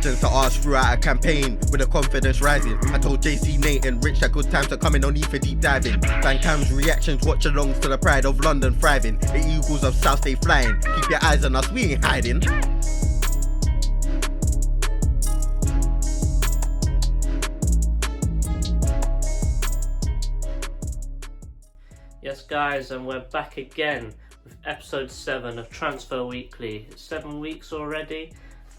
questions to ask throughout a campaign with the confidence rising. I told JC, Nate and Rich that good times are coming, no need for deep diving. Van Cam's reactions, watch alongs to the pride of London thriving. The Eagles of South stay flying, keep your eyes on us, we ain't hiding. Yes guys, and we're back again with episode 7 of Transfer Weekly. It's 7 weeks already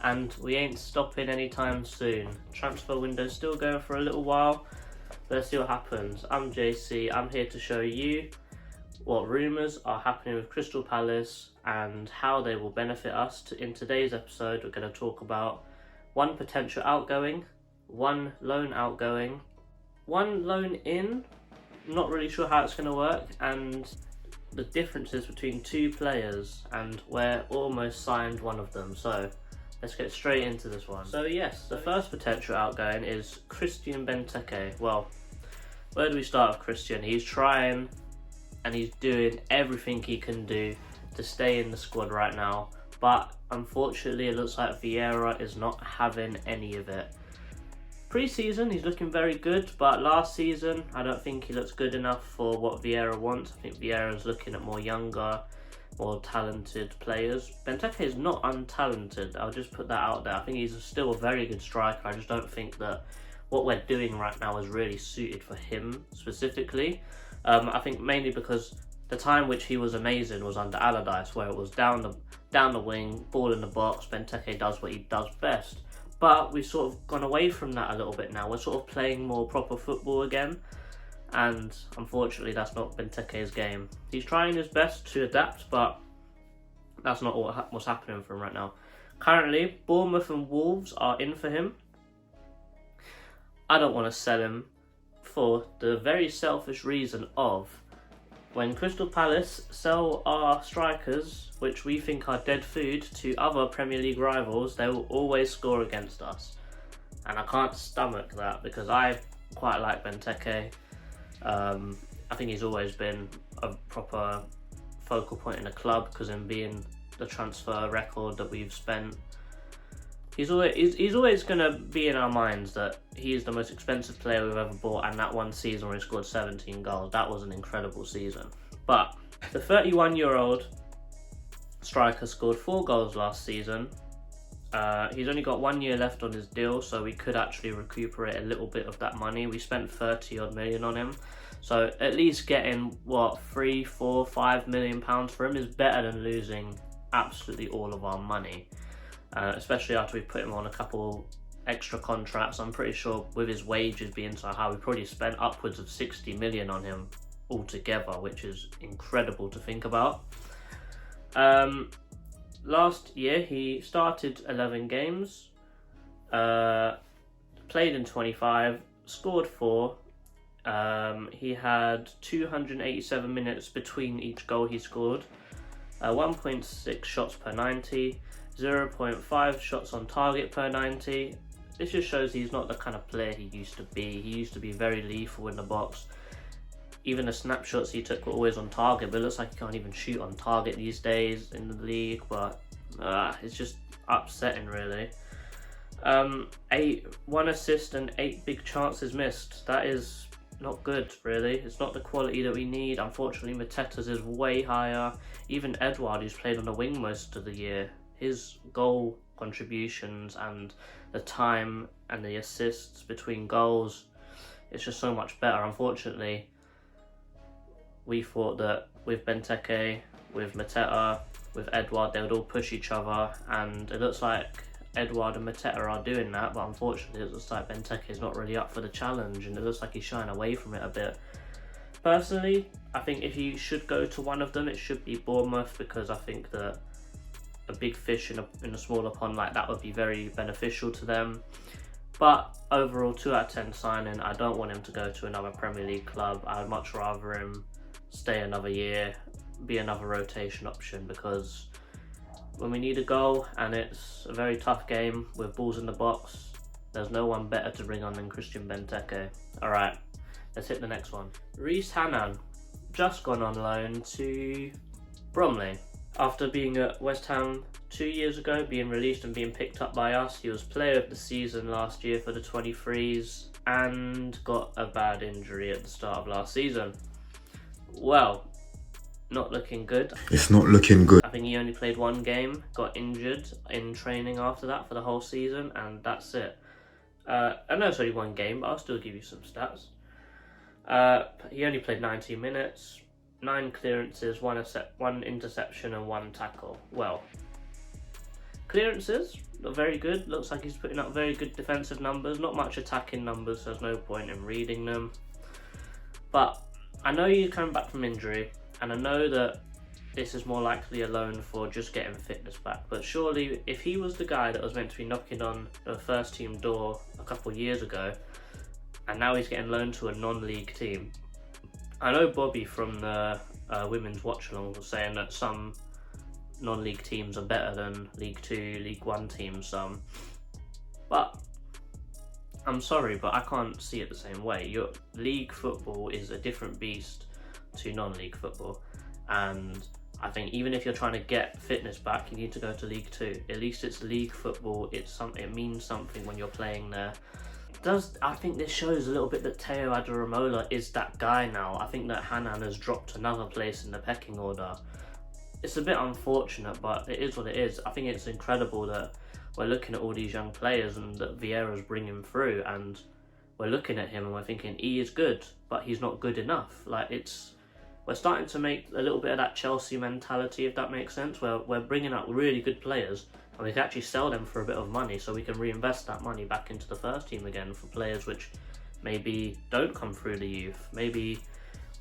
and we ain't stopping anytime soon. Transfer window's still going for a little while. Let's see what happens. I'm JC, I'm here to show you what rumours are happening with Crystal Palace and how they will benefit us. In today's episode we're going to talk about one potential outgoing, one loan outgoing, one loan in. Not really sure how it's going to work, and the differences between two players, and we're almost signed one of them. So let's get straight into this one. So yes, the first potential outgoing is Christian Benteke. Well, where do we start with Christian? He's trying and he's doing everything he can do to stay in the squad right now, but unfortunately it looks like Vieira is not having any of it. Pre-season he's looking very good, but last season I don't think he looks good enough for what Vieira wants. I think Vieira's looking at more younger, more talented players. Benteke is not untalented, I'll just put that out there. I think he's still a very good striker. I just don't think that what we're doing right now is really suited for him specifically. I think mainly because the time which he was amazing was under Allardyce, where it was down the wing, ball in the box, Benteke does what he does best. But we've sort of gone away from that a little bit now. We're sort of playing more proper football again. And unfortunately, that's not Benteke's game. He's trying his best to adapt, but that's not what's happening for him right now. Currently, Bournemouth and Wolves are in for him. I don't want to sell him for the very selfish reason of when Crystal Palace sell our strikers, which we think are dead food, to other Premier League rivals, they will always score against us. And I can't stomach that because I quite like Benteke. I think he's always been a proper focal point in the club because in being the transfer record that we've spent, he's always going to be in our minds that he is the most expensive player we've ever bought, and that one season where he scored 17 goals, that was an incredible season. But the 31-year-old striker scored 4 goals last season. He's only got 1 year left on his deal, so we could actually recuperate a little bit of that money. We spent 30 odd million on him, so at least getting what, 3, 4, 5 million pounds for him is better than losing absolutely all of our money. Especially after we put him on a couple extra contracts. I'm pretty sure with his wages being so high, we probably spent upwards of 60 million on him altogether, which is incredible to think about. Last year he started 11 games, played in 25, scored 4. He had 287 minutes between each goal he scored, 1.6 shots per 90, 0.5 shots on target per 90. This just shows he's not the kind of player he used to be. He used to be very lethal in the box. Even the snapshots he took were always on target, but it looks like he can't even shoot on target these days in the league. But it's just upsetting, really. 1 assist and 8 big chances missed. That is not good, really. It's not the quality that we need. Unfortunately, Mateos is way higher. Even Edouard, who's played on the wing most of the year, his goal contributions and the time and the assists between goals, it's just so much better. Unfortunately, we thought that with Benteke, with Mateos, with Edouard, they would all push each other, and it looks like Edouard and Mateos are doing that, but unfortunately it looks like Benteke is not really up for the challenge, and it looks like he's shying away from it a bit. Personally, I think if you should go to one of them, it should be Bournemouth, because I think that a big fish in a smaller pond like that would be very beneficial to them. But overall, 2 out of 10 signing. I don't want him to go to another Premier League club. I'd much rather him stay another year, be another rotation option, because when we need a goal and it's a very tough game with balls in the box, there's no one better to bring on than Christian Benteke. Alright, let's hit the next one. Hanan, just gone on loan to Bromley. After being at West Ham 2 years ago, being released and being picked up by us, he was player of the season last year for the 23s and got a bad injury at the start of last season. Well, not looking good. It's not looking good. I think he only played one game, got injured in training after that for the whole season, and that's it. I know it's only one game, but I'll still give you some stats. He only played 90 minutes, 9 clearances, 1 interception and 1 tackle. Well, clearances are very good. Looks like he's putting up very good defensive numbers. Not much attacking numbers, so there's no point in reading them. But I know you're coming back from injury, and I know that this is more likely a loan for just getting fitness back. But surely, if he was the guy that was meant to be knocking on the first team door a couple of years ago, and now he's getting loaned to a non-league team. I know Bobby from the Women's Watch-Along was saying that some non-league teams are better than League 2, League 1 teams. But I'm sorry, but I can't see it the same way. Your league football is a different beast to non-league football, and I think even if you're trying to get fitness back, you need to go to League 2. At least it's league football. It means something when you're playing there. I think this shows a little bit that Teo Adaramola is that guy now. I think that Hanan has dropped another place in the pecking order. It's a bit unfortunate, but it is what it is. I think it's incredible that we're looking at all these young players and that Vieira's bringing through, and we're looking at him and we're thinking he is good, but he's not good enough. We're starting to make a little bit of that Chelsea mentality, if that makes sense, where we're bringing up really good players and we can actually sell them for a bit of money so we can reinvest that money back into the first team again for players which maybe don't come through the youth. Maybe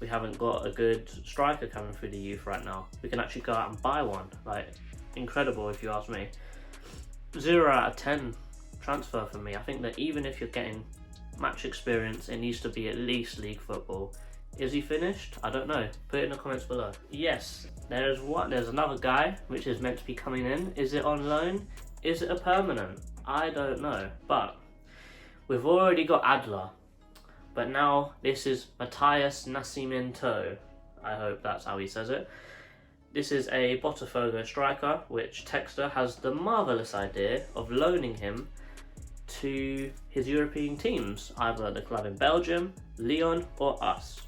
we haven't got a good striker coming through the youth right now. We can actually go out and buy one. Incredible if you ask me. 0 out of 10 transfer for me. I think that even if you're getting match experience, it needs to be at least league football. Is he finished? I don't know. Put it in the comments below. Yes, there's another guy which is meant to be coming in. Is it on loan? Is it a permanent? I don't know. But we've already got Adler. But now this is Matthias Nascimento. I hope that's how he says it. This is a Botafogo striker, which Texter has the marvellous idea of loaning him to his European teams, either the club in Belgium, Lyon, or us.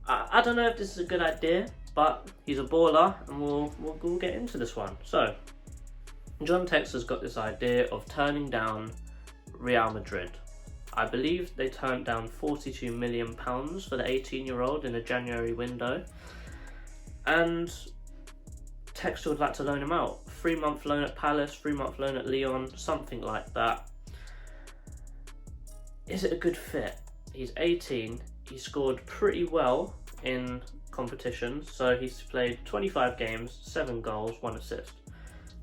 I don't know if this is a good idea, but he's a baller, and we'll get into this one. So, John Texter's got this idea of turning down Real Madrid. I believe they turned down £42 million for the 18-year-old in a January window, and Texter would like to loan him out. 3-month loan at Palace, 3-month loan at Lyon, something like that. Is it a good fit? He's 18, he scored pretty well in competitions, so he's played 25 games, 7 goals, 1 assist.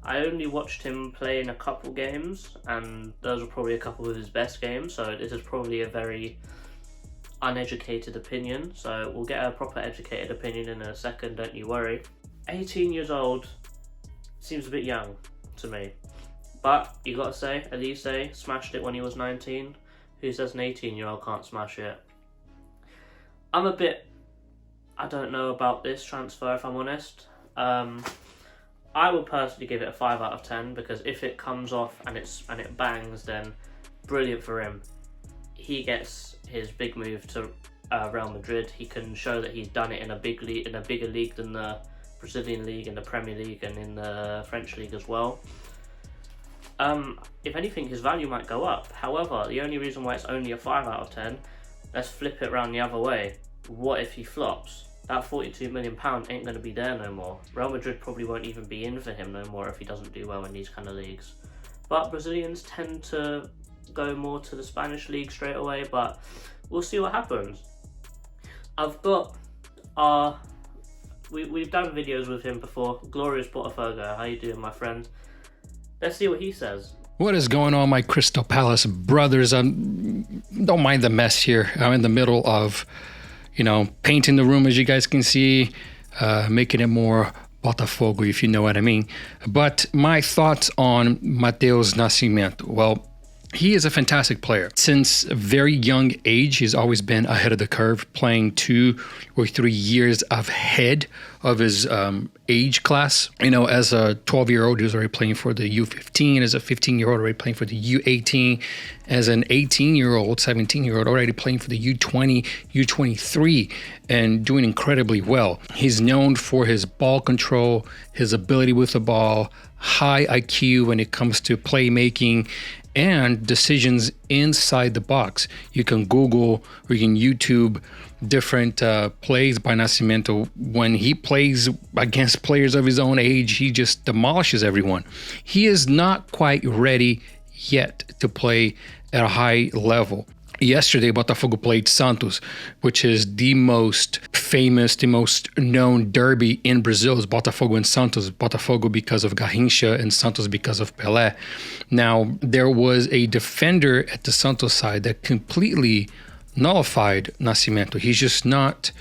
I only watched him play in a couple games, and those were probably a couple of his best games, so this is probably a very uneducated opinion, so we'll get a proper educated opinion in a second, don't you worry. 18 years old seems a bit young to me, but you gotta say, Elise smashed it when he was 19. Who says an 18-year-old can't smash it? I don't know about this transfer, if I'm honest. I would personally give it a 5 out of 10, because if it comes off and it bangs, then brilliant for him. He gets his big move to Real Madrid. He can show that he's done it in a bigger league than the Brazilian league, in the Premier League, and in the French league as well. If anything, his value might go up. However, the only reason why it's only a 5 out of 10, let's flip it around the other way. What if he flops? That £42 million ain't going to be there no more. Real Madrid probably won't even be in for him no more if he doesn't do well in these kind of leagues. But Brazilians tend to go more to the Spanish league straight away, but we'll see what happens. I've got we've done videos with him before. Glorious Botafogo, how you doing, my friend? Let's see what he says. What is going on, my Crystal Palace brothers? Don't mind the mess here. I'm in the middle of, painting the room, as you guys can see, making it more Botafogo, if you know what I mean. But my thoughts on Mateos Nascimento. Well, He is a fantastic player. Since a very young age, he's always been ahead of the curve, playing 2 or 3 years ahead of his age class. You know, as a 12-year-old, he was already playing for the U15. As a 15-year-old, already playing for the U18. As an 18-year-old, 17-year-old, already playing for the U20, U23, and doing incredibly well. He's known for his ball control, his ability with the ball, high IQ when it comes to playmaking, and decisions inside the box. You can Google or you can YouTube different plays by Nascimento. When he plays against players of his own age, he just demolishes everyone. He is not quite ready yet to play at a high level. Yesterday, Botafogo played Santos, which is the most famous, the most known derby in Brazil is Botafogo and Santos. Botafogo because of Garrincha and Santos because of Pelé. Now, there was a defender at the Santos side that completely nullified Nascimento. He's just not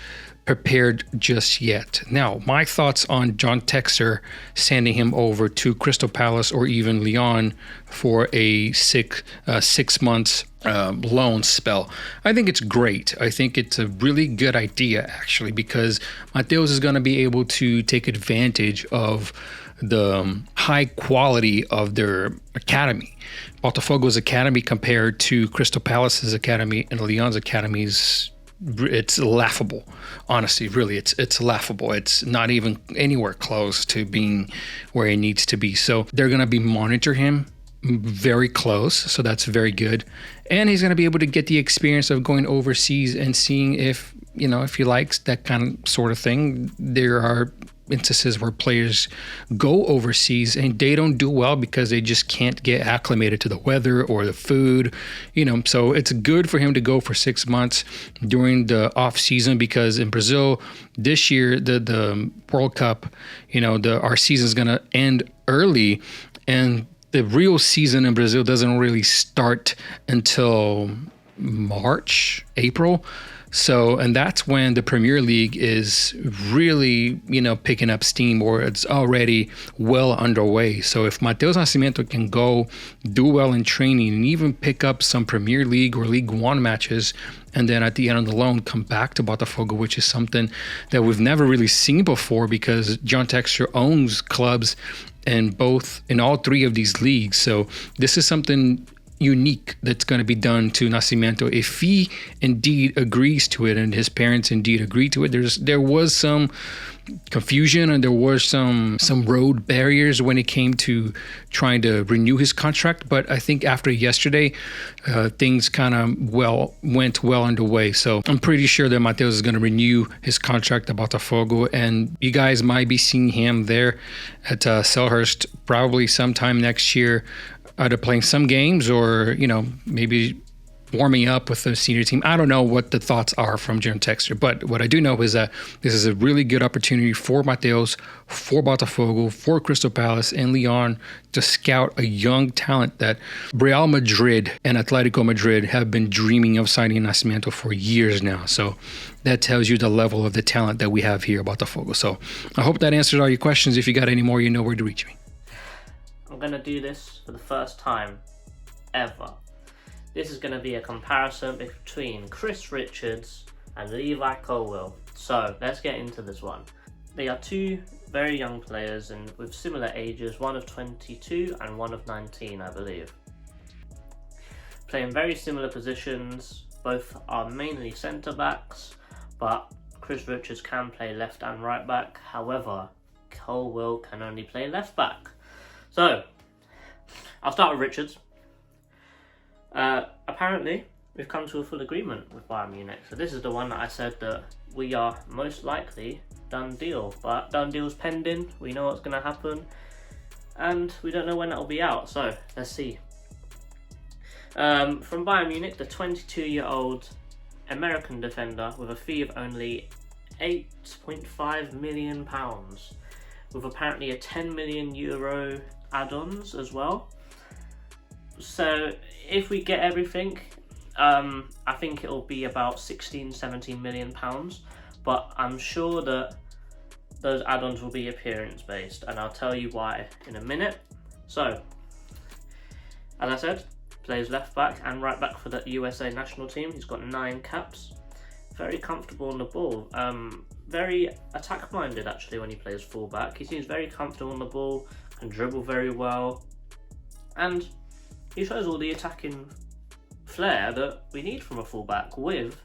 prepared just yet. Now, my thoughts on John Textor sending him over to Crystal Palace or even Lyon for a 6 months loan spell. I think it's great. I think it's a really good idea, actually, because Mateos is going to be able to take advantage of the high quality of their academy. Botafogo's academy compared to Crystal Palace's academy and Lyon's academies, it's laughable. Honestly, really, it's laughable. It's not even anywhere close to being where it needs to be. So they're going to be monitor him very close. So that's very good. And he's going to be able to get the experience of going overseas and seeing if he likes that kind of sort of thing. There are instances where players go overseas and they don't do well because they just can't get acclimated to the weather or the food, so it's good for him to go for 6 months during the off season, because in Brazil this year, the World Cup, our season is going to end early, and the real season in Brazil doesn't really start until March, April. So, and that's when the Premier League is really, picking up steam, or it's already well underway. So if Matheus Nascimento can go do well in training and even pick up some Premier League or League One matches, and then at the end of the loan come back to Botafogo, which is something that we've never really seen before, because John Textor owns clubs in all 3 of these leagues. So this is something unique that's going to be done to Nascimento if he indeed agrees to it and his parents indeed agree to it. There was some confusion and there were some road barriers when it came to trying to renew his contract, but I think after yesterday things kind of went well underway. So I'm pretty sure that Mateos is going to renew his contract at Botafogo, and you guys might be seeing him there at Selhurst probably sometime next year, either playing some games or, maybe warming up with the senior team. I don't know what the thoughts are from John Textor, but what I do know is that this is a really good opportunity for Mateos, for Botafogo, for Crystal Palace and Lyon to scout a young talent that Real Madrid and Atletico Madrid have been dreaming of signing Nascimento for years now. So that tells you the level of the talent that we have here at Botafogo. So I hope that answers all your questions. If you got any more, you know where to reach me. I'm going to do this for the first time ever. This is going to be a comparison between Chris Richards and Levi Colwill. So let's get into this one. They are 2 very young players and with similar ages, one of 22 and one of 19, I believe. Playing very similar positions. Both are mainly centre backs, but Chris Richards can play left and right back. However, Colwill can only play left back. So, I'll start with Richards. Apparently, we've come to a full agreement with Bayern Munich. So this is the one that I said that we are most likely done deal. But done deal's pending. We know what's going to happen. And we don't know when that'll be out. So, let's see. From Bayern Munich, the 22-year-old American defender with a fee of only £8.5 million. With apparently a €10 million add-ons as well. So if we get everything, I think it'll be about £16-17 million, but I'm sure that those add-ons will be appearance based, and I'll tell you why in a minute. So as I said, Plays left back and right back for the USA national team. He's got 9 caps. Very comfortable on the ball. Very attack minded actually when he plays fullback. He seems very comfortable on the ball, can dribble very well, and he shows all the attacking flair that we need from a fullback with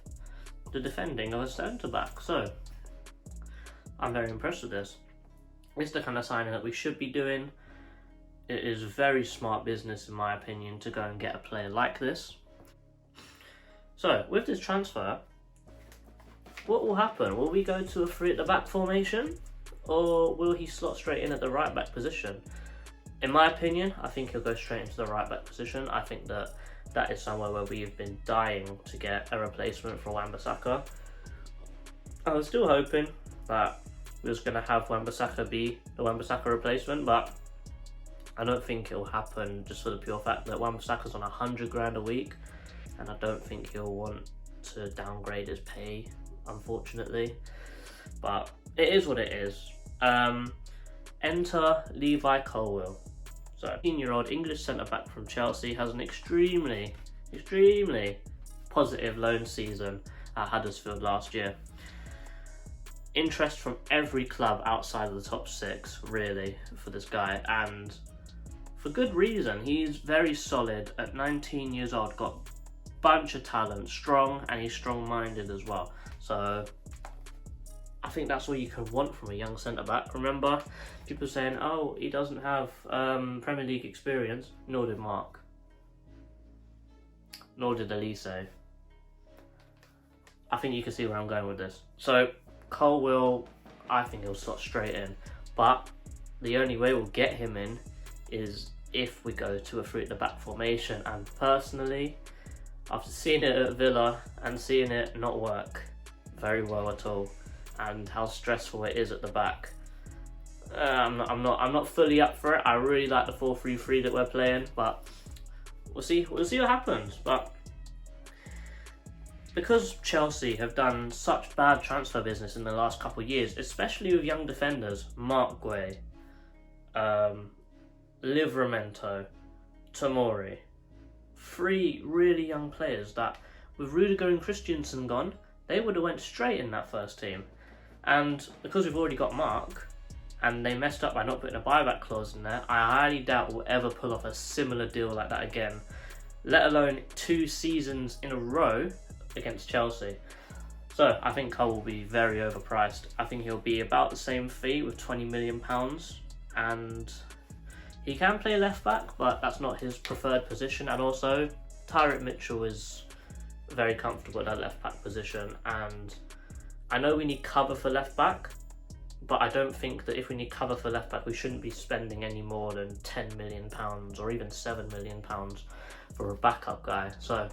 the defending of a centre back. So I'm very impressed with this. It's the kind of signing that we should be doing. It is very smart business in my opinion to go and get a player like this. So with this transfer, what will happen? Will we go to a 3 at the back formation, or will he slot straight in at the right back position? In my opinion, I think he'll go straight into the right back position. I think that is somewhere where we've been dying to get a replacement for Wan-Bissaka. I was still hoping that we was going to have Wan-Bissaka be the Wan-Bissaka replacement, but I don't think it'll happen just for the pure fact that Wan-Bissaka's on 100 grand a week, and I don't think he'll want to downgrade his pay, unfortunately. But it is what it is. Enter Levi Colwill. So, 18-year-old English centre-back from Chelsea has an extremely positive loan season at Huddersfield last year. Interest from every club outside of the top 6, really, for this guy, and for good reason. He's very solid at 19 years old, got a bunch of talent, strong, and he's strong-minded as well. So I think that's all you can want from a young centre-back. Remember, people saying, oh, he doesn't have Premier League experience. Nor did Mark. Nor did Elise. I think you can see where I'm going with this. So Colwill, I think he'll slot straight in. But the only way we'll get him in is if we go to a 3 at the back formation. And personally, after seeing it at Villa and seeing it not work very well at all, and how stressful it is at the back, I'm not fully up for it. I really like the 4-3-3 that we're playing, but we'll see what happens. But because Chelsea have done such bad transfer business in the last couple of years, especially with young defenders, Mark Guay, Livramento, Tomori, 3 really young players that, with Rudiger and Christensen gone, they would have went straight in that first team. And because we've already got Mark, and they messed up by not putting a buyback clause in there, I highly doubt we'll ever pull off a similar deal like that again, let alone 2 seasons in a row against Chelsea. So I think Cole will be very overpriced. I think he'll be about the same fee with £20 million, and he can play left back, but that's not his preferred position. And also, Tyrick Mitchell is very comfortable at that left back position, and I know we need cover for left back, but I don't think that if we need cover for left back, we shouldn't be spending any more than £10 million or even £7 million for a backup guy. So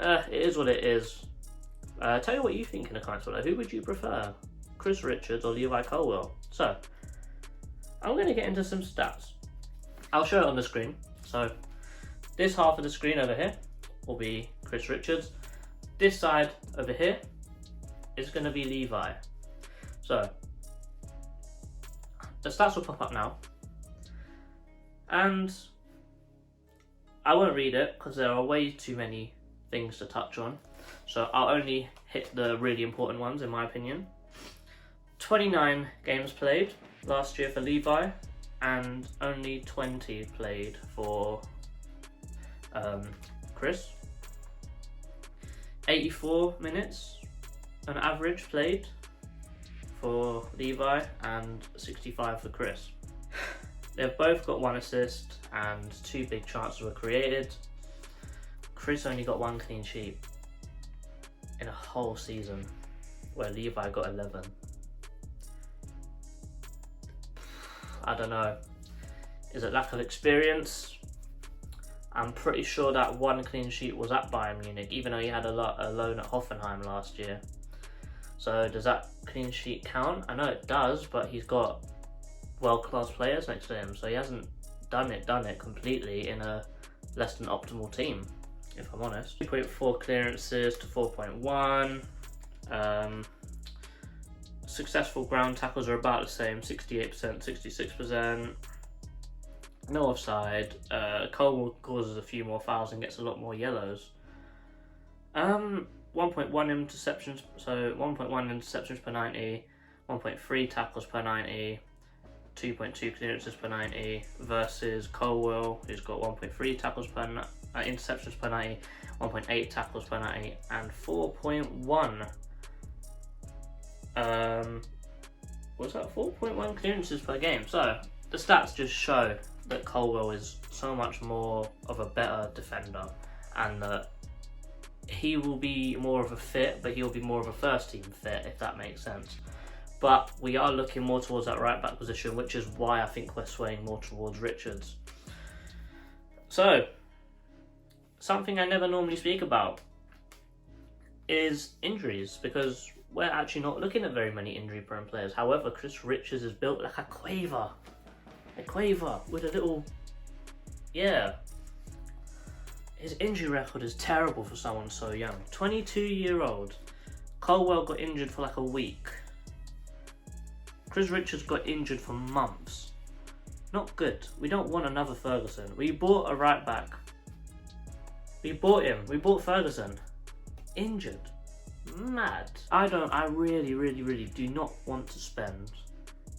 it is what it is. Tell me what you think in the comments below. Who would you prefer, Chris Richards or Levi Colwill? So I'm going to get into some stats. I'll show it on the screen. So this half of the screen over here will be Chris Richards. This side over here is going to be Levi. So the stats will pop up now, and I won't read it because there are way too many things to touch on, so I'll only hit the really important ones in my opinion. 29 games played last year for Levi, and only 20 played for Chris. 84 minutes on average played for Levi and 65 for Chris. They've both got 1 assist and 2 big chances were created. Chris only got 1 clean sheet in a whole season, where Levi got 11. I don't know. Is it lack of experience? I'm pretty sure that 1 clean sheet was at Bayern Munich, even though he had a loan at Hoffenheim last year. So does that clean sheet count? I know it does, but he's got world-class players next to him, so he hasn't done it completely in a less than optimal team, if I'm honest. 2.4 clearances to 4.1. Successful ground tackles are about the same, 68%, 66%. No offside. Cole causes a few more fouls and gets a lot more yellows. 1.1 interceptions, so 1.1 interceptions per 90, 1.3 tackles per 90, 2.2 clearances per 90 versus Colwell, who's got 1.3 tackles per interceptions per 90, 1.8 tackles per 90, and 4.1. What's that? 4.1 clearances per game. So the stats just show that Colwell is so much more of a better defender, and that he will be more of a fit, but he'll be more of a first team fit, if that makes sense. But we are looking more towards that right back position, which is why I think we're swaying more towards Richards. So, something I never normally speak about is injuries, because we're actually not looking at very many injury-prone players. However, Chris Richards is built like a quaver with a little, His injury record is terrible for someone so young. 22-year-old. Colwell got injured for like a week. Chris Richards got injured for months. Not good. We don't want another Ferguson. We bought a right back. We bought him. We bought Ferguson. Injured. Mad. I really do not want to spend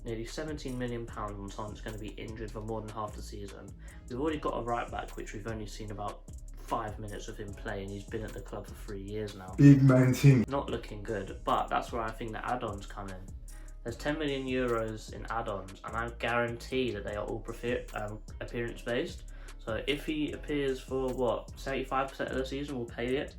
nearly £17 million on someone that's going to be injured for more than half the season. We've already got a right back, which we've only seen about 5 minutes of him play, and he's been at the club for 3 years now. Big man team. Not looking good, but that's where I think the add-ons come in. There's 10 million euros in add-ons, and I guarantee that they are all appearance-based. So if he appears for, 75% of the season, we'll pay it.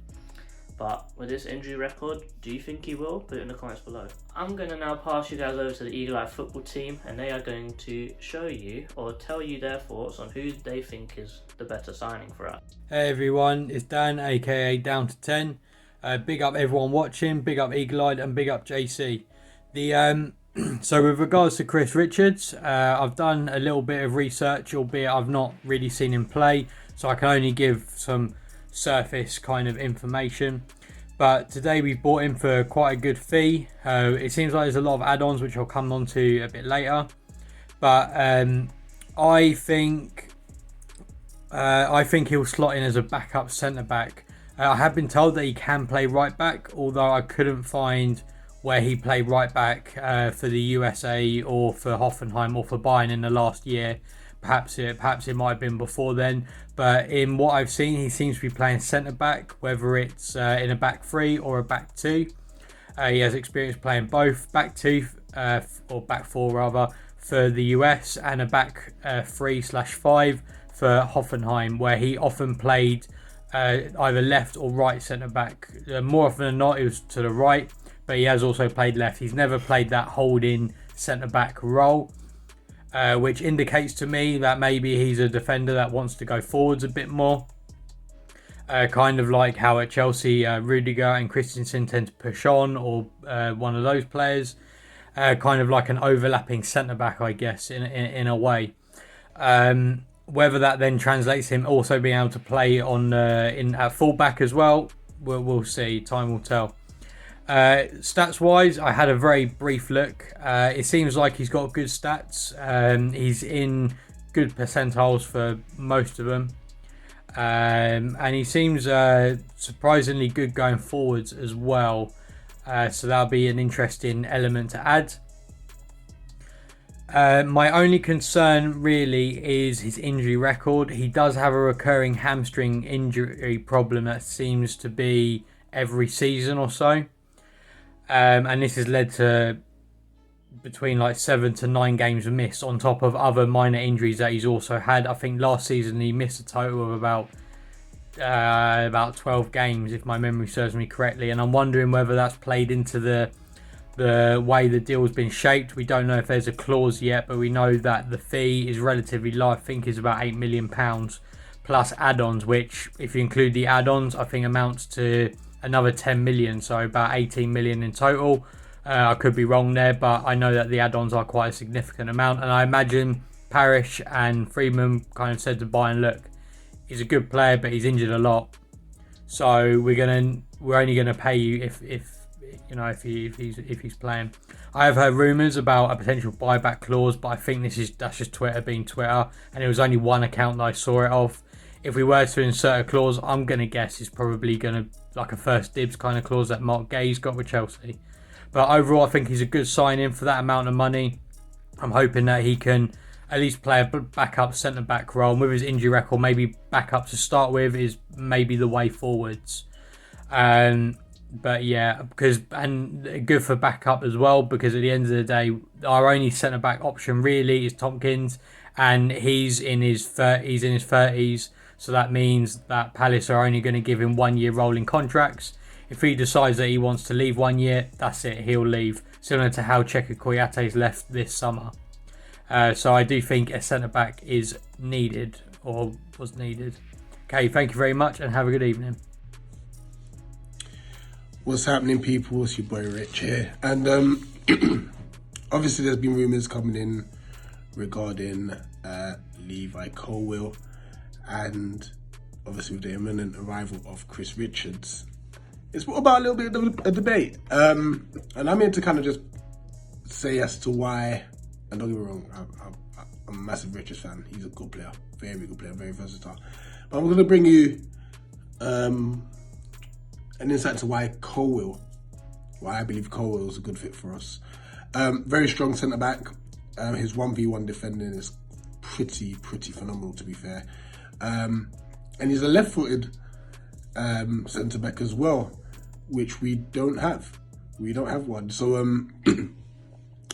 But with this injury record, do you think he will? Put it in the comments below. I'm going to now pass you guys over to the Eagle Eye football team, and they are going to show you or tell you their thoughts on who they think is the better signing for us. Hey everyone, it's Dan, aka Down to 10. Big up everyone watching, big up Eagle Eye, and big up JC. So with regards to Chris Richards, I've done a little bit of research, albeit I've not really seen him play, so I can only give some surface kind of information. But today we've bought him for quite a good fee. It seems like there's a lot of add-ons, which I'll come on to a bit later. But I think he'll slot in as a backup centre back. I have been told that he can play right back, although I couldn't find where he played right back for the USA or for Hoffenheim or for Bayern in the last year. Perhaps it might have been before then, but in what I've seen, he seems to be playing centre back, whether it's in a back three or a back two. He has experience playing both back two or back four rather for the US, and a back 3/5 for Hoffenheim, where he often played either left or right centre back. More often than not, it was to the right, but he has also played left. He's never played that holding centre back role. Which indicates to me that maybe he's a defender that wants to go forwards a bit more. Kind of like how at Chelsea, Rudiger and Christensen tend to push on, or one of those players. Kind of like an overlapping centre-back, I guess, in a way. Whether that then translates him also being able to play on at full-back as well, we'll see. Time will tell. Stats wise, I had a very brief look. It seems like he's got good stats. He's in good percentiles for most of them, and he seems surprisingly good going forwards as well. So that'll be an interesting element to add. My only concern really is his injury record. He does have a recurring hamstring injury problem that seems to be every season or so. And this has led to between like 7 to 9 games missed, on top of other minor injuries that he's also had. I think last season he missed a total of about 12 games, if my memory serves me correctly. And I'm wondering whether that's played into the way the deal's been shaped. We don't know if there's a clause yet, but we know that the fee is relatively low. I think is about £8 million plus add-ons, which, if you include the add-ons, I think amounts to another 10 million, so about 18 million in total. I could be wrong there, but I know that the add-ons are quite a significant amount, and I imagine Parrish and Freeman kind of said to Bayern, look, he's a good player, but he's injured a lot, so we're only gonna pay you if if he's playing. I have heard rumours about a potential buyback clause, but I think that's just Twitter being Twitter, and it was only one account that I saw it of. If we were to insert a clause, I'm going to guess it's probably going to like a first dibs kind of clause that Mark Gay's got with Chelsea. But overall, I think he's a good signing for that amount of money. I'm hoping that he can at least play a backup centre-back role. With his injury record, maybe backup to start with is maybe the way forwards. But yeah, and good for backup as well, because at the end of the day, our only centre-back option really is Tompkins, and he's in his 30s. So that means that Palace are only going to give him 1 year rolling contracts. If he decides that he wants to leave 1 year, that's it, he'll leave. Similar to how Cheika Koyate's left this summer. So I do think a centre-back is needed, or was needed. Okay, thank you very much and have a good evening. What's happening, people? It's your boy Rich here. And obviously there's been rumours coming in regarding Levi Colwill, and obviously with the imminent arrival of Chris Richards. It's brought about a little bit of a debate. And I'm here to kind of just say as to why, and don't get me wrong, I'm a massive Richards fan. He's a good player, very good player, very versatile. But I'm going to bring you an insight to why I believe Colwill is a good fit for us. Very strong centre-back. His 1v1 defending is pretty phenomenal, to be fair. And he's a left-footed centre-back as well, which we don't have. We don't have one. So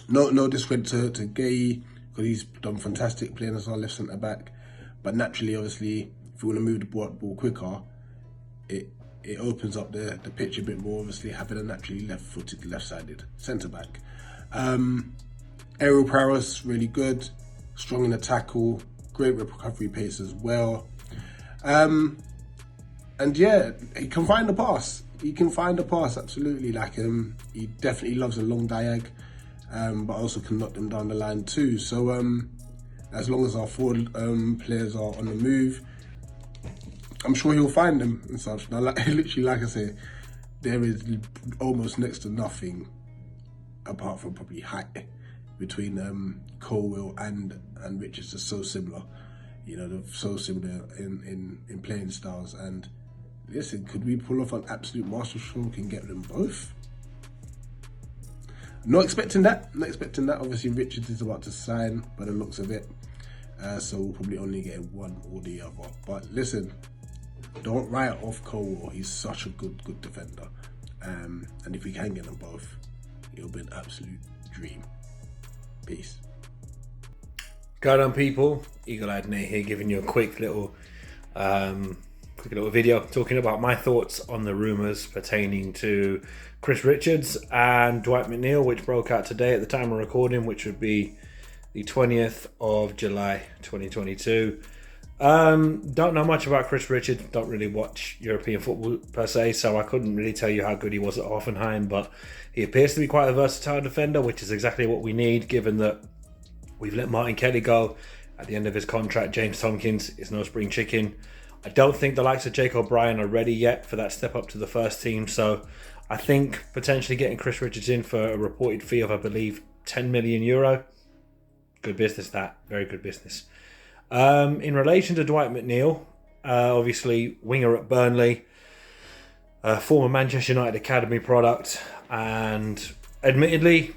no discredit to Gay, because he's done fantastic playing as our left centre-back. But naturally, obviously, if we want to move the ball quicker, it opens up the pitch a bit more, obviously, having a naturally left-footed, left-sided centre-back. Aerial prowess, really good. Strong in the tackle. Great recovery pace as well. And yeah, he can find the pass. Absolutely. Like he definitely loves a long diag, but also can knock them down the line too. So as long as our forward players are on the move, I'm sure he'll find them and such. Now, literally, like I say, there is almost next to nothing apart from probably height between Colwill and Richards. Are so similar. They're so similar in playing styles. And listen, could we pull off an absolute masterstroke and get them both? Not expecting that. Obviously, Richards is about to sign by the looks of it. So we'll probably only get one or the other. But listen, don't write off Colwill. He's such a good defender. And if we can get them both, it'll be an absolute dream. Peace. Go on, people. Eagle-eyed Nate here, giving you a quick little video talking about my thoughts on the rumours pertaining to Chris Richards and Dwight McNeil, which broke out today at the time of recording, which would be the 20th of July 2022. Don't know much about Chris Richards, don't really watch European football per se, so I couldn't really tell you how good he was at Hoffenheim, but he appears to be quite a versatile defender, which is exactly what we need, given that we've let Martin Kelly go at the end of his contract. James Tompkins is no spring chicken. I don't think the likes of Jake O'Brien are ready yet for that step up to the first team, so I think potentially getting Chris Richards in for a reported fee of, I believe, €10 million. Good business, that. Very good business. In relation to Dwight McNeil, obviously winger at Burnley, former Manchester United Academy product, and admittedly,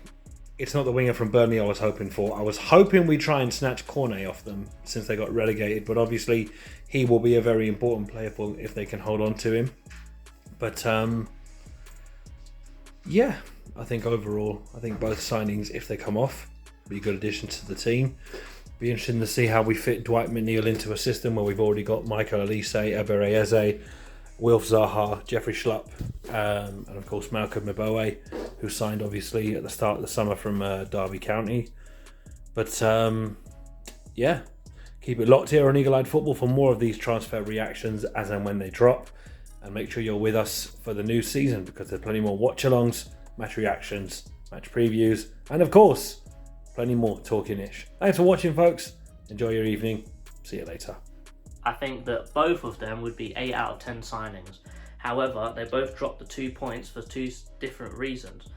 it's not the winger from Burnley I was hoping for. I was hoping we'd try and snatch Cornet off them since they got relegated, but obviously he will be a very important player if they can hold on to him. But yeah, I think overall, both signings, if they come off, be a good addition to the team. Be interesting to see how we fit Dwight McNeil into a system where we've already got Michael Olise, Eber Eze, Wilf Zaha, Jeffrey Schlupp, and of course Malcolm Mbowe, who signed obviously at the start of the summer from Derby County. But yeah, keep it locked here on Eagle-Eyed Football for more of these transfer reactions as and when they drop. And make sure you're with us for the new season, because there's plenty more watch-alongs, match reactions, match previews, and of course, plenty more talking-ish. Thanks for watching, folks. Enjoy your evening. See you later. I think that both of them would be 8 out of 10 signings. However, they both dropped the 2 points for two different reasons.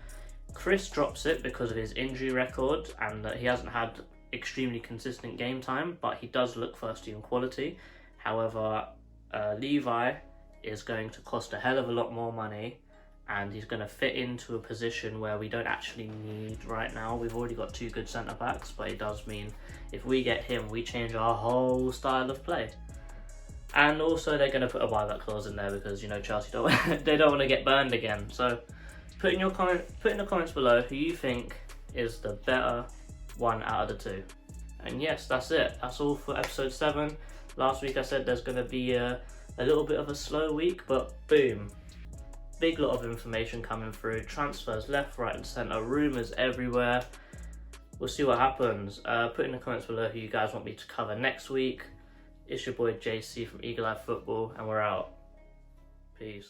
Chris drops it because of his injury record and that he hasn't had extremely consistent game time, but he does look first team quality. However, Levi is going to cost a hell of a lot more money, and he's going to fit into a position where we don't actually need right now. We've already got 2 good centre backs, but it does mean if we get him, we change our whole style of play. And also they're going to put a buyback clause in there because, you know, Chelsea they don't want to get burned again. So put in the comments below who you think is the better one out of the 2. And yes, that's it. That's all for episode 7. Last week I said there's going to be a little bit of a slow week, but boom. Big lot of information coming through. Transfers left, right and centre. Rumours everywhere. We'll see what happens. Put in the comments below who you guys want me to cover next week. It's your boy JC from Eagle Eye Football, and we're out. Peace.